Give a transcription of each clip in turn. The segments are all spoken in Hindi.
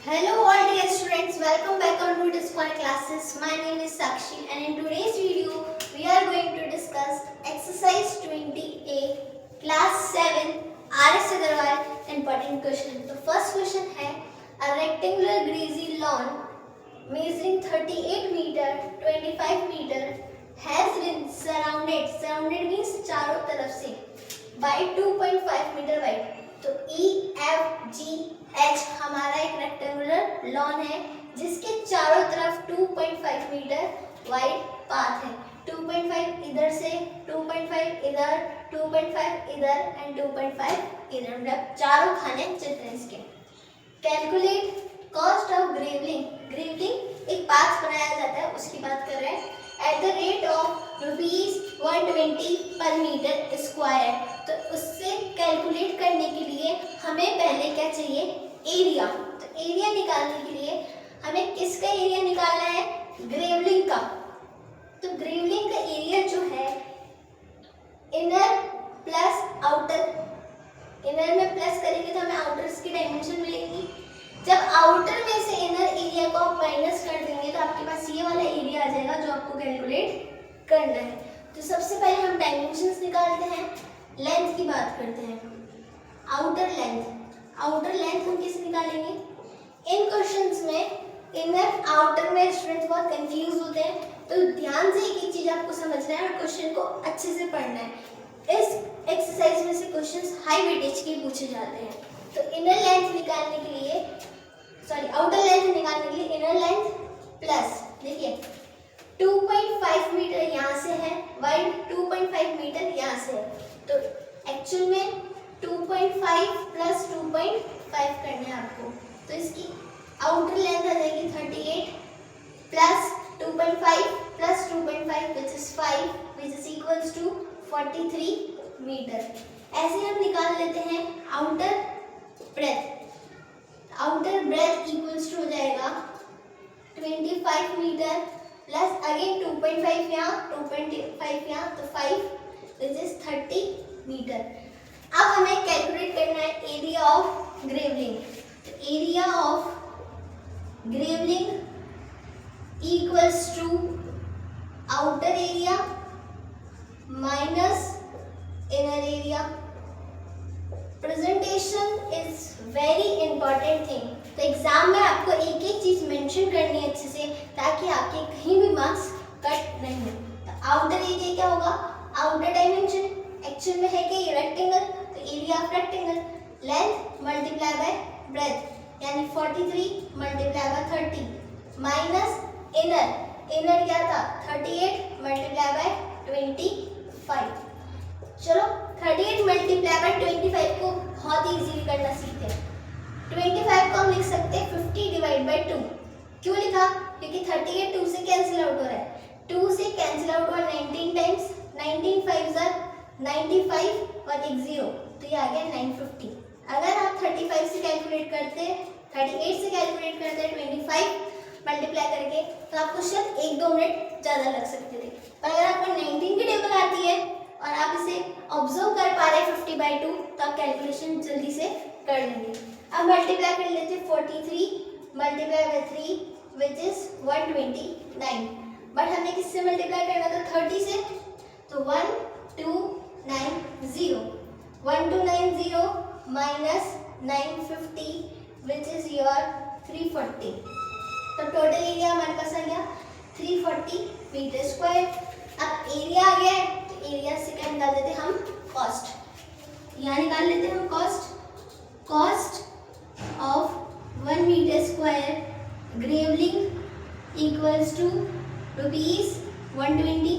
Hello all dear students, welcome back on Root Square classes. My name is Sakshi and in today's video we are going to discuss exercise 20A class 7 R.S. Agarwal important question. The first question है a rectangular greasy lawn measuring 38 meter 25 meter has been surrounded means चारों तरफ से by 2.5 meter wide. तो E, F, G, H हमारा एक रेक्टेंगुलर लॉन है जिसके चारों तरफ 2.5 मीटर वाइड पाथ है. 2.5 इधर से, 2.5 इधर, 2.5 इधर एंड 2.5 इधर, मतलब चारों खाने चित्र हैं इसके. कैलकुलेट कॉस्ट ऑफ ग्रेवलिंग एक पाथ बनाया जाता है उसकी बात कर रहे हैं. एट द रेट ऑफ ₹120 पर मीटर स्क्वायर. तो उससे कैलकुलेट करने के लिए हमें पहले क्या चाहिए, एरिया. तो एरिया निकालने के लिए हमें किसका एरिया निकालना है, ग्रेवलिंग का. तो ग्रेवलिंग का एरिया जो है इनर प्लस आउटर, इनर में प्लस करेंगे तो हमें आउटर्स की डायमेंशन मिलेगी. जब आउटर में से इनर एरिया को आप माइनस कर देंगे तो आपके पास ये वाला एरिया आ जाएगा जो आपको कैलकुलेट करना है. तो सबसे पहले हम डायमेंशंस निकालते हैं. लेंथ की बात करते हैं. आउटर लेंथ हम किसे निकालेंगे. इन क्वेश्चंस में इनर आउटर में स्टूडेंट्स बहुत कंफ्यूज होते हैं, तो ध्यान से एक चीज आपको समझना है और क्वेश्चन को अच्छे से पढ़ना है. इस एक्सरसाइज में से क्वेश्चंस हाई वेटेज के पूछे जाते हैं. तो इनर लेंथ निकालने के लिए, आउटर लेंथ निकालने के लिए इनर लेंथ प्लस, देखिए 2.5 मीटर यहाँ से है, वाइड 2.5 मीटर यहाँ से है. तो एक्चुअल में 2.5 प्लस 2.5 करना है आपको. तो इसकी आउटर लेंथ आ जाएगी 38 plus 2.5 plus 2.5 which is 5 which is equals to 43 metre. ऐसे हम निकाल लेते हैं outer breadth. Outer breadth equals to हो जाएगा 25 मीटर प्लस अगेन 2.5 यहाँ, 2.5 यहाँ, तो 5 विच इज 30 मीटर. अब हमें कैलकुलेट करना है एरिया ऑफ ग्रेवलिंग. तो area of graveling equals to outer area minus inner area. Presentation is very important thing. तो एग्जाम में आपको एक एक चीज मेंशन करनी है अच्छे से ताकि आपके कहीं भी मार्क्स कट नहीं हो. तो आउटर एरिया क्या होगा, आउटर डायमेंशन एक्चुअल में है कि ये रेक्टेंगल, तो area of rectangle length multiply by breath यानी 43 मल्टीप्लाई बाय 30 माइनस इनर क्या था 38 मल्टीप्लाई बाय 25. चलो 38 मल्टीप्लाई बाय 25 को बहुत इजीली करना सीखते हैं. 25 को हम लिख सकते हैं 50 डिवाइड बाय 2. क्यों लिखा, क्योंकि 38 2 से कैंसिल आउट हो रहा है. 2 से कैंसिल आउट हुआ 19 टाइम्स, 19 5 95 और एक 0, तो ये आ गया 950. अगर आप 35 से कैलकुलेट करते, 38 से कैलकुलेट करते 25 मल्टीप्लाई करके तो आपको शायद 1-2 मिनट ज़्यादा लग सकते थे. पर अगर आपको 19 की टेबल आती है और आप इसे ऑब्जर्व कर पा रहे हैं 50/2 तो आप कैलकुलेशन जल्दी से कर लेंगे. अब मल्टीप्लाई कर लेते 43 multiply by 3 which is 129. But हमें किससे मल्टीप्लाई करना था, 30 से. तो 1290 1290 माइनस 950 विच इज योर 340. तो टोटल एरिया हमारे पास आ गया 340 मीटर स्क्वायर. अब एरिया आ गया है तो एरिया से क्या निकाल देते हम, कॉस्ट. यहाँ निकाल लेते हैं हम cost of 1 metre square graveling equals to ₹120.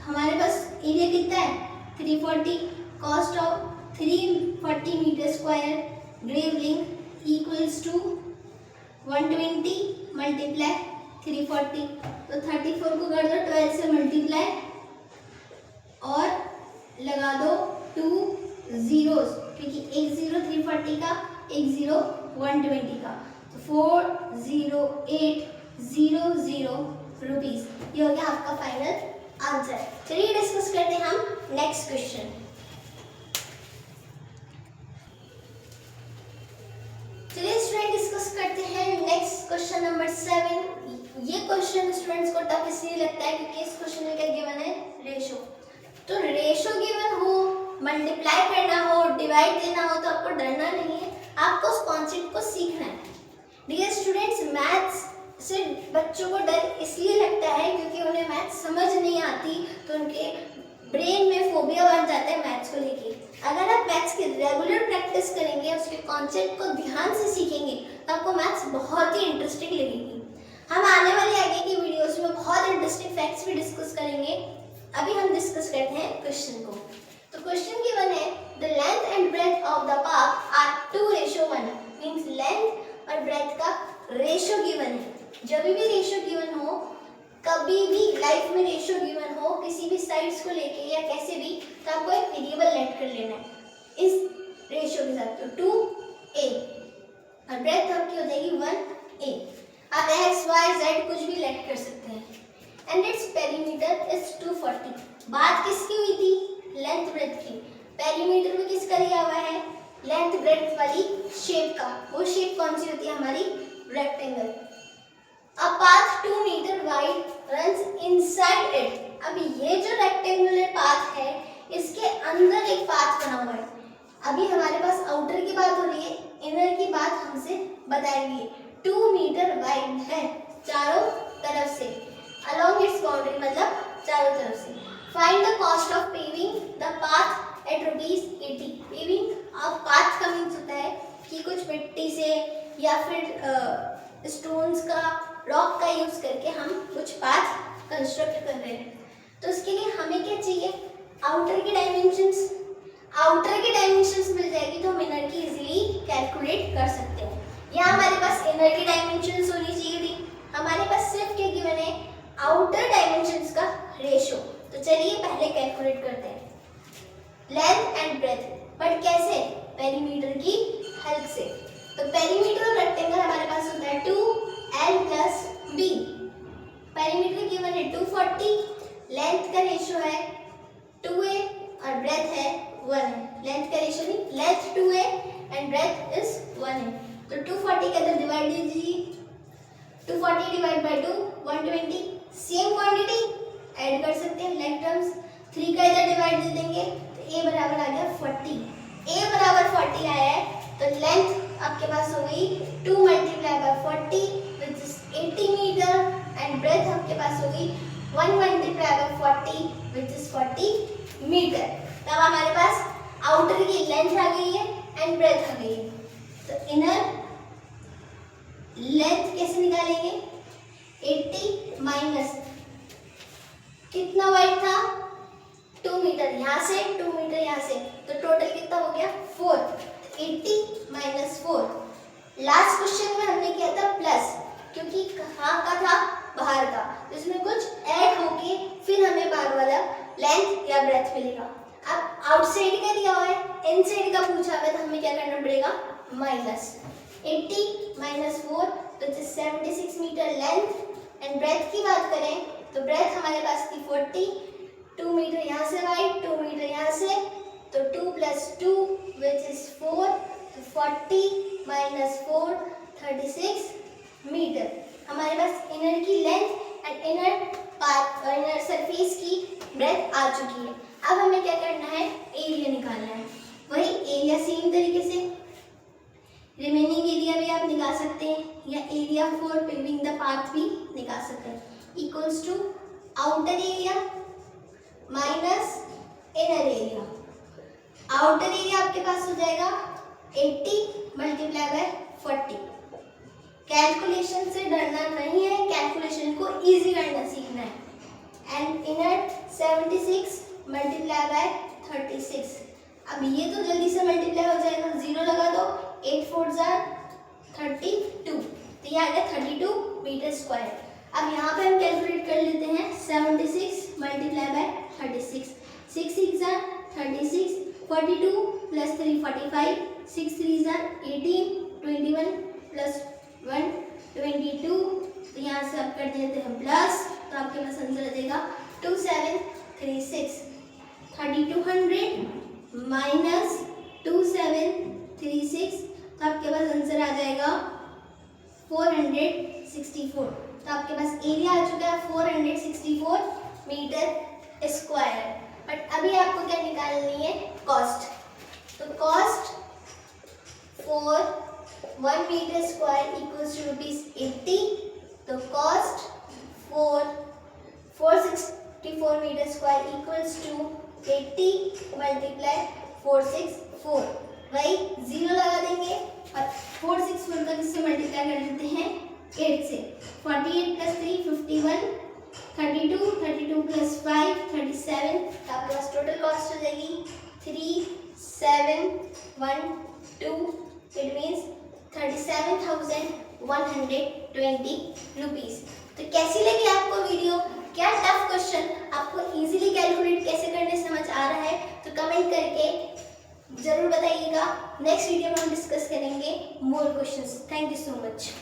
हमारे पास एरिया कितना है 340. Cost of 340 meter square graveling equals to 120 multiply 340. तो 34 को कर दो 12 से मल्टीप्लाई और लगा दो 2 zeros, क्योंकि एक 0 340 का, एक 0 120 का. तो 408000 रुपीज. ये हो गया आपका फाइनल आंसर. चलिए डिस्कस करते हैं हम नेक्स्ट क्वेश्चन. चलिए स्टूडेंट डिस्कस डिस्कस करते हैं नेक्स्ट क्वेश्चन नंबर 7। ये क्वेश्चन स्टूडेंट्स को टफ इसलिए लगता है क्योंकि इस क्वेश्चन में क्या गिवन है, रेशो। तो रेशो गिवन हो, मल्टीप्लाई करना हो, डिवाइड देना हो तो आपको डरना नहीं है, आपको उस कॉन्सेप्ट को सीखना है। डियर स्टूडेंट्स, मैथ्स से बच्चों को डर इसलिए लगता है क्योंकि उन्हें मैथ्स समझ नहीं आती, तो उनके ब्रेन में फोबिया बन जाता है मैथ्स को लेके। अगर आप मैथ्स की रेगुलर प्रैक्टिस करेंगे, उसके कॉन्सेप्ट को ध्यान से सीखेंगे तो आपको मैथ्स बहुत ही इंटरेस्टिंग लगेगी। हम आने वाली आगे की वीडियोस में बहुत इंटरेस्टिंग फैक्ट्स भी डिस्कस करेंगे। अभी हम डिस्कस करते हैं क्वेश्चन को। तो क्वेश्चन गिवन है, the length and breadth of the path are 2:1, means length और ब्रेथ का रेशो गिवन है। जब भी रेशो गिवन हो, कभी भी लाइफ में रेशो गिवन हो किसी भी साइड्स को लेके या कैसे भी, तो आपको एक वेरिएबल लेट कर लेना है इस रेशो के साथ। तो 2a और ब्रेथ आपकी हो जाएगी 1a। आप x y z कुछ भी लेट कर सकते हैं। And its perimeter is 240। बात किसकी हुई थी, लेंथ ब्रेथ की। पेरीमीटर में किसका दिया हुआ है, लेंथ ब्रेथ वाली शेप का। वो शेप कौन सी होती है, हमारी rectangle. A path 2 meter wide runs inside it। अब ये जो रेक्टेंगुलर पाथ है, इसके अंदर एक पाथ बना हुआ है। अभी हमारे पास आउटर की बात हो रही है, इनर की बात हमसे बताई गई है। 2 मीटर वाइड है चारों तरफ से, along its boundary मतलब चारों तरफ से। Find the cost of paving the path at ₹80। paving अब पाथ का मीन्स होता है कि कुछ मिट्टी से या फिर स्टोन्स का, रॉक का यूज करके हम कुछ पाथ कंस्ट्रक्ट कर रहे हैं। तो उसके लिए हमें क्या चाहिए, आउटर की डायमेंशंस। आउटर की डायमेंशंस मिल जाएगी तो हम इनर की इजीली कैलकुलेट कर सकते हैं। यहाँ हमारे पास इनर की डायमेंशंस होनी चाहिए थी, हमारे पास सिर्फ क्या गिवन है, आउटर डायमेंशंस का रेशो। तो चलिए पहले कैलकुलेट करते हैं लेंथ एंड ब्रेथ, बट कैसे, पेरीमीटर की हेल्प से। तो पेरीमीटर ऑफ रेक्टेंगल हमारे पास होता है 2l + b। पेरीमीटर गिवन है 240, लेंथ का रेशो है 2a और ब्रेथ है 1 है। लेंथ का रेशो नहीं, length 2a and breadth is 1 है। तो 240 के अंदर डिवाइड दीजिए, 240 divide by 2 120। Same quantity add कर सकते हैं लाइक टर्म्स, 3 का इधर डिवाइड दे देंगे तो a बराबर आ गया 40। a बराबर 40 आया है तो लेंथ आपके पास हो गई 2 × 40 which is 80 metre and breadth आपके पास हो गई 1 × 40 which is 40 मीटर। तब हमारे पास आउटर की लेंथ आ गई है एंड ब्रेथ आ गई है। तो इनर लेंथ कैसे निकालेंगे, 80 माइनस कितना वाइड था, 2 मीटर यहाँ से, 2 मीटर यहाँ से, तो टोटल कितना हो गया 4। 80 - 4। लास्ट क्वेश्चन में हमने किया था प्लस, क्योंकि कहाँ का था, बाहर का, तो इसमें कुछ ऐड होके फिर हमें बाहर वाला लेंथ या ब्रेथ मिलेगा। अब आउटसाइड का दिया हुआ है, इनसाइड का पूछा हुआ है, तो हमें क्या करना पड़ेगा, माइनस 80 - 4 तो 76 मीटर लेंथ। एंड ब्रेथ की बात करें तो ब्रेथ हमारे पास थी 40, 2 मीटर यहाँ से वाइड, 2 मीटर यहाँ से, तो 2 + 2 which is 4, तो 40 - 4 36 मीटर। हमारे पास इनर की लेंथ एंड इनर सरफेस की ब्रेथ आ चुकी है। अब हमें क्या करना है, एरिया निकालना है। वही एरिया सेम तरीके से रिमेनिंग एरिया भी आप निकाल सकते हैं या area for paving the path भी निकाल सकते हैं, equals to outer area minus inner area. Outer area आपके पास हो जाएगा 80 × 40। कैलकुलेशन से डरना नहीं है, कैलकुलेशन को इजी करना सीखना है। And inner 76 × 36। अब ये तो जल्दी से मल्टीप्लाई हो जाएगा, 0 लगा दो, 8 × 4 = 32, तो ये आ गया 32 मीटर स्क्वायर। अब यहाँ पे हम कैलकुलेट कर लेते हैं 76 × 36, 6 × 6 = 36, 42 + 3 45, 6 × 3 = 18, 21 + 1 22, तो यहाँ से आप कर देते हैं प्लस, तो आपके पास आंसर आ जाएगा 2736। 3200 माइनस 2736, तो आपके पास आंसर आ जाएगा 464। तो आपके पास एरिया आ चुका है 464 मीटर स्क्वायर। बट अभी आपको क्या निकालनी है, कॉस्ट। तो cost for 1 metre square equals to ₹80। तो cost for 464 metre square equals to 80 multiply 464। वही 0 लगा देंगे और 464 का किससे मल्टीप्लाई कर देते हैं, 8 से। 48 + 3 51, 32, 32 + 5 37। तो आपके पास टोटल कॉस्ट हो जाएगी 3712। It means 37,120 rupees. तो कैसी लगी आपको वीडियो? क्या टफ क्वेश्चन आपको इजीली कैलकुलेट कैसे करने समझ आ रहा है? तो कमेंट करके जरूर बताइएगा। नेक्स्ट वीडियो में हम डिस्कस करेंगे more questions. Thank you so much.